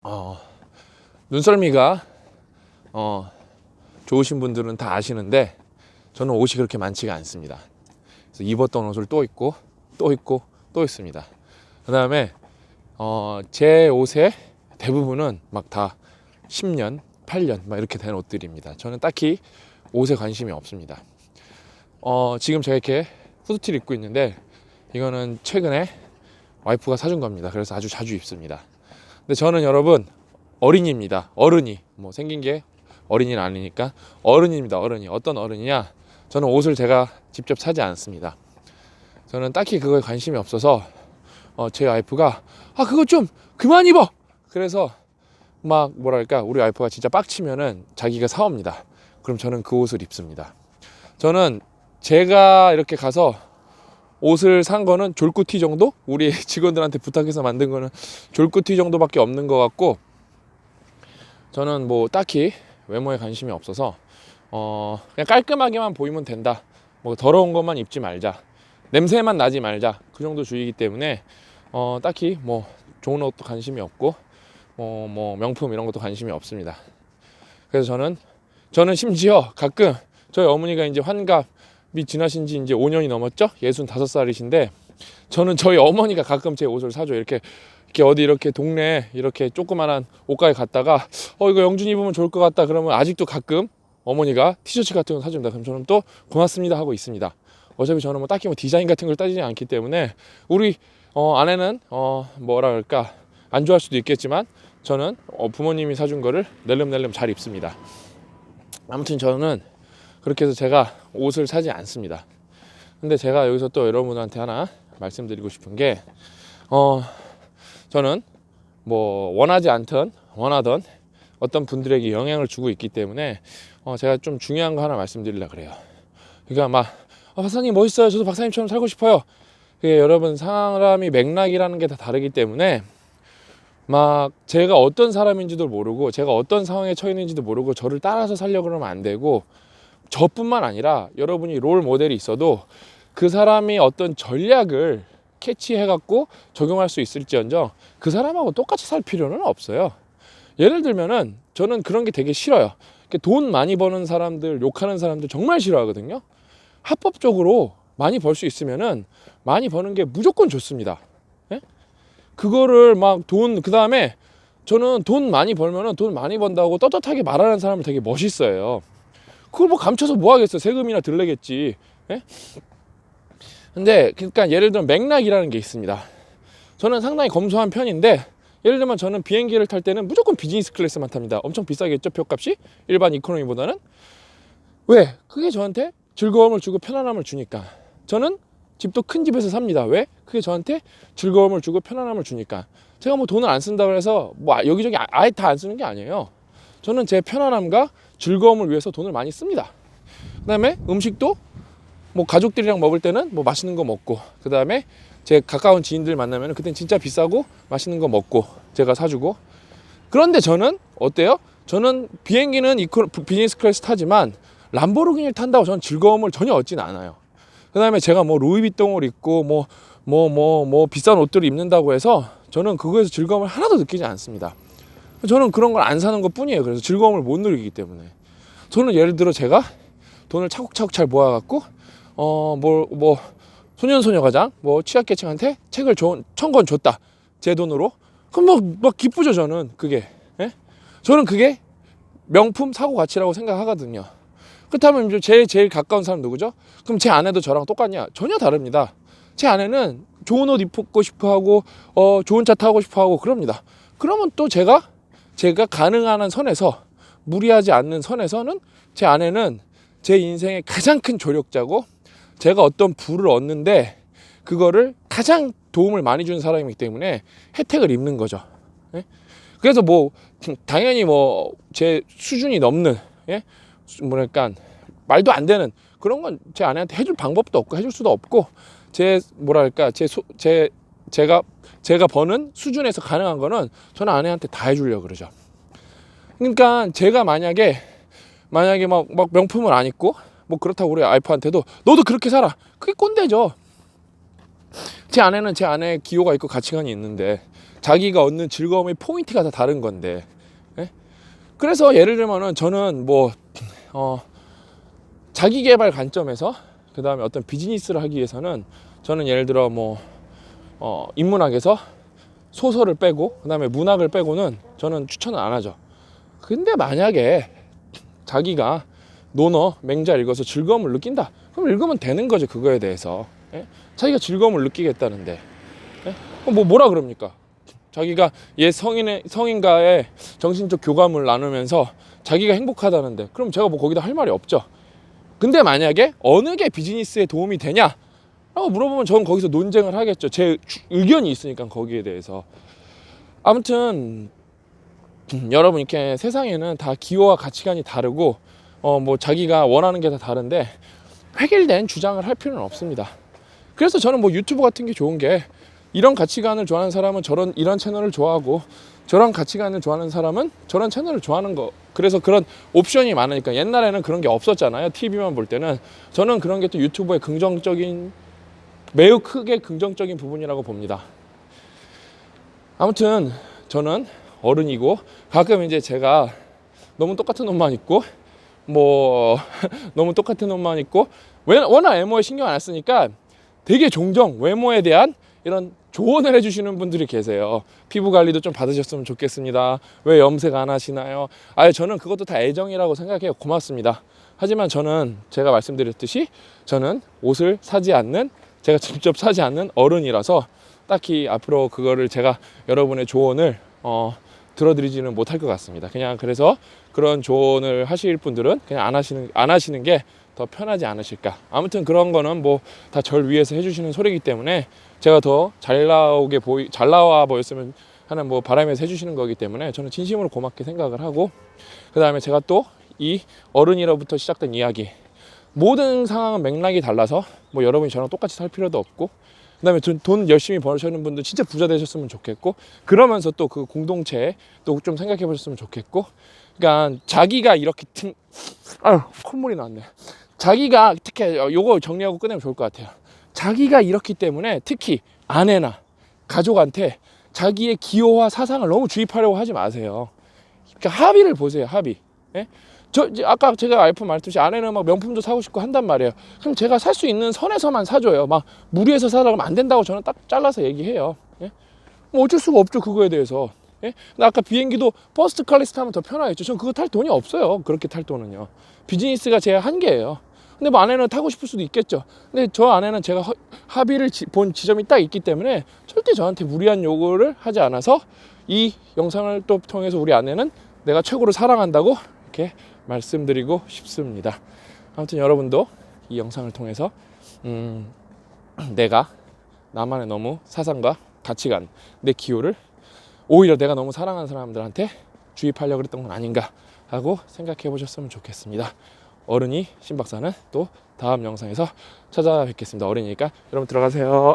어, 눈썰미가 좋으신 분들은 다 아시는데 저는 옷이 그렇게 많지가 않습니다. 그래서 입었던 옷을 또 입고 또 입고 또 입습니다. 그 다음에 제 옷의 대부분은 막 다 10년, 8년 막 이렇게 된 옷들입니다. 저는 딱히 옷에 관심이 없습니다. 지금 제가 이렇게 후드티를 입고 있는데 이거는 최근에 와이프가 사준 겁니다. 그래서 아주 자주 입습니다. 근데 저는 여러분 어린이입니다. 어른이 뭐 생긴 게 어린이는 아니니까 어른입니다. 어른이 어떤 어른이냐? 저는 옷을 제가 직접 사지 않습니다. 저는 딱히 그거에 관심이 없어서 제 와이프가 그거 좀 그만 입어. 그래서 막 뭐랄까 우리 와이프가 진짜 빡치면은 자기가 사옵니다. 그럼 저는 그 옷을 입습니다. 저는 제가 이렇게 가서 옷을 산 거는 졸꾸티 정도? 우리 직원들한테 부탁해서 만든 거는 졸꾸티 정도밖에 없는 것 같고, 저는 뭐 딱히 외모에 관심이 없어서 그냥 깔끔하게만 보이면 된다. 뭐 더러운 것만 입지 말자. 냄새만 나지 말자. 그 정도 주의이기 때문에 딱히 뭐 좋은 옷도 관심이 없고 뭐 명품 이런 것도 관심이 없습니다. 그래서 저는 심지어 가끔 저희 어머니가 이제 환갑이 지나신 지 이제 5년이 넘었죠? 65살이신데 저는 저희 어머니가 가끔 제 옷을 사줘요. 이렇게 어디 이렇게 동네 이렇게 조그만한 옷가게 갔다가 이거 영준이 입으면 좋을 것 같다 그러면 아직도 가끔 어머니가 티셔츠 같은 거 사줍니다. 그럼 저는 또 고맙습니다 하고 있습니다. 어차피 저는 뭐 딱히 뭐 디자인 같은 걸 따지지 않기 때문에 우리 아내는 뭐라 그럴까 안 좋아할 수도 있겠지만 저는 부모님이 사준 거를 낼름낼름 잘 입습니다. 아무튼 저는 그렇게 해서 제가 옷을 사지 않습니다. 근데 제가 여기서 또 여러분한테 하나 말씀드리고 싶은 게 저는 뭐 원하던 어떤 분들에게 영향을 주고 있기 때문에 제가 좀 중요한 거 하나 말씀드리려고 그래요. 그러니까 막 박사님 멋있어요. 저도 박사님처럼 살고 싶어요. 그게 여러분 사람이 맥락이라는 게 다 다르기 때문에 막 제가 어떤 사람인지도 모르고 제가 어떤 상황에 처해 있는지도 모르고 저를 따라서 살려고 그러면 안 되고, 저뿐만 아니라 여러분이 롤 모델이 있어도 그 사람이 어떤 전략을 캐치해갖고 적용할 수 있을지언정 그 사람하고 똑같이 살 필요는 없어요. 예를 들면은 저는 그런 게 되게 싫어요. 돈 많이 버는 사람들, 욕하는 사람들 정말 싫어하거든요. 합법적으로 많이 벌 수 있으면은 많이 버는 게 무조건 좋습니다. 예? 그거를 막 그 다음에 저는 돈 많이 벌면은 돈 많이 번다고 떳떳하게 말하는 사람을 되게 멋있어요. 그걸 뭐 감춰서 뭐 하겠어. 세금이나 들 내겠지. 예? 근데 그러니까 예를 들면 맥락이라는 게 있습니다. 저는 상당히 검소한 편인데 예를 들면 저는 비행기를 탈 때는 무조건 비즈니스 클래스만 탑니다. 엄청 비싸겠죠, 표값이? 일반 이코노미보다는. 왜? 그게 저한테 즐거움을 주고 편안함을 주니까. 저는 집도 큰 집에서 삽니다. 왜? 그게 저한테 즐거움을 주고 편안함을 주니까. 제가 뭐 돈을 안 쓴다고 해서 뭐 여기저기 아예 다 안 쓰는 게 아니에요. 저는 제 편안함과 즐거움을 위해서 돈을 많이 씁니다. 그 다음에 음식도 뭐 가족들이랑 먹을 때는 뭐 맛있는 거 먹고, 그 다음에 제 가까운 지인들 만나면 그땐 진짜 비싸고 맛있는 거 먹고 제가 사주고. 그런데 저는 어때요? 저는 비행기는 비즈니스 클래스 타지만 람보르기니를 탄다고 저는 즐거움을 전혀 얻지는 않아요. 그 다음에 제가 뭐 루이비통을 입고 뭐 비싼 옷들을 입는다고 해서 저는 그거에서 즐거움을 하나도 느끼지 않습니다. 저는 그런 걸 안 사는 것 뿐이에요. 그래서 즐거움을 못 누리기 때문에. 저는 예를 들어 제가 돈을 차곡차곡 잘 모아갖고 소년소녀가장 뭐 취약계층한테 책을 1,000권 줬다, 제 돈으로. 그럼 막 기쁘죠. 저는 그게. 예? 저는 그게 명품 사고 가치라고 생각하거든요. 그렇다면 이제 제일 가까운 사람 누구죠? 그럼 제 아내도 저랑 똑같냐? 전혀 다릅니다. 제 아내는 좋은 옷 입고 싶어하고 좋은 차 타고 싶어하고 그럽니다. 그러면 또 제가 가능한 선에서, 무리하지 않는 선에서는 제 아내는 제 인생의 가장 큰 조력자고 제가 어떤 부를 얻는데 그거를 가장 도움을 많이 주는 사람이기 때문에 혜택을 입는 거죠. 예? 그래서 뭐 당연히 뭐 제 수준이 넘는, 예? 뭐랄까 말도 안 되는 그런 건 제 아내한테 해줄 방법도 없고 해줄 수도 없고, 제가 버는 수준에서 가능한 거는 저는 아내한테 다 해주려고 그러죠. 그러니까 제가 만약에 막 명품을 안 입고 뭐 그렇다고 우리 와이프한테도 너도 그렇게 살아, 그게 꼰대죠. 제 아내는 제 아내의 기호가 있고 가치관이 있는데 자기가 얻는 즐거움의 포인트가 다 다른 건데. 예? 그래서 예를 들면은 저는 뭐 자기 개발 관점에서 그 다음에 어떤 비즈니스를 하기 위해서는 저는 예를 들어 뭐 인문학에서 소설을 빼고 그 다음에 문학을 빼고는 저는 추천을 안 하죠. 근데 만약에 자기가 논어, 맹자 읽어서 즐거움을 느낀다, 그럼 읽으면 되는 거죠. 그거에 대해서. 예? 자기가 즐거움을 느끼겠다는데. 예? 그럼 뭐라 그럽니까? 자기가 옛 성인과의 정신적 교감을 나누면서 자기가 행복하다는데, 그럼 제가 뭐 거기다 할 말이 없죠. 근데 만약에 어느 게 비즈니스에 도움이 되냐 라고 물어보면 저는 거기서 논쟁을 하겠죠. 제 의견이 있으니까 거기에 대해서. 아무튼 여러분, 이렇게 세상에는 다 기호와 가치관이 다르고 뭐 자기가 원하는 게 다 다른데 획일된 주장을 할 필요는 없습니다. 그래서 저는 뭐 유튜브 같은 게 좋은 게, 이런 가치관을 좋아하는 사람은 이런 채널을 좋아하고, 저런 가치관을 좋아하는 사람은 저런 채널을 좋아하는 거. 그래서 그런 옵션이 많으니까. 옛날에는 그런 게 없었잖아요. TV만 볼 때는. 저는 그런 게 또 유튜브의 매우 크게 긍정적인 부분이라고 봅니다. 아무튼 저는 어른이고, 가끔 이제 제가 너무 똑같은 옷만 입고 너무 똑같은 옷만 입고 워낙 외모에 신경 안 쓰니까 되게 종종 외모에 대한 이런 조언을 해주시는 분들이 계세요. 피부 관리도 좀 받으셨으면 좋겠습니다. 왜 염색 안 하시나요? 저는 그것도 다 애정이라고 생각해요. 고맙습니다. 하지만 저는 제가 말씀드렸듯이 저는 옷을 제가 직접 사지 않는 어른이라서 딱히 앞으로 그거를 제가 여러분의 조언을 들어드리지는 못할 것 같습니다. 그냥 그래서 그런 조언을 하실 분들은 그냥 안 하시는 게 더 편하지 않으실까. 아무튼 그런 거는 뭐 다 절 위해서 해주시는 소리이기 때문에 제가 더 잘 나와 보였으면 하는 뭐 바람에서 해주시는 거기 때문에 저는 진심으로 고맙게 생각을 하고, 그 다음에 제가 또 이 어른이로부터 시작된 이야기, 모든 상황은 맥락이 달라서 뭐 여러분이 저랑 똑같이 살 필요도 없고, 그 다음에 돈 열심히 버시는 분들 진짜 부자 되셨으면 좋겠고, 그러면서 또 그 공동체에 또 좀 생각해 보셨으면 좋겠고, 그러니까 자기가 이렇게 콧물이 나왔네. 자기가 특히 요거 정리하고 끝내면 좋을 것 같아요. 자기가 이렇기 때문에 특히 아내나 가족한테 자기의 기호와 사상을 너무 주입하려고 하지 마세요. 그러니까 합의를 보세요. 합의. 예? 아까 제가 알프 말했듯이 아내는 막 명품도 사고 싶고 한단 말이에요. 그럼 제가 살 수 있는 선에서만 사줘요. 막 무리해서 사라고 하면 안 된다고 저는 딱 잘라서 얘기해요. 예? 뭐 어쩔 수가 없죠. 그거에 대해서. 예? 근데 아까 비행기도 퍼스트 클래스 타면 더 편하겠죠. 저는 그거 탈 돈이 없어요. 그렇게 탈 돈은요. 비즈니스가 제 한계예요. 근데 뭐 아내는 타고 싶을 수도 있겠죠. 근데 저 아내는 제가 합의를 본 지점이 딱 있기 때문에 절대 저한테 무리한 요구를 하지 않아서, 이 영상을 또 통해서 우리 아내는 내가 최고로 사랑한다고 이렇게 말씀드리고 싶습니다. 아무튼 여러분도 이 영상을 통해서 내가 나만의 너무 사상과 가치관, 내 기호를 오히려 내가 너무 사랑하는 사람들한테 주입하려고 그랬던 건 아닌가 하고 생각해 보셨으면 좋겠습니다. 어른이 신박사는 또 다음 영상에서 찾아뵙겠습니다. 어른이니까 여러분 들어가세요.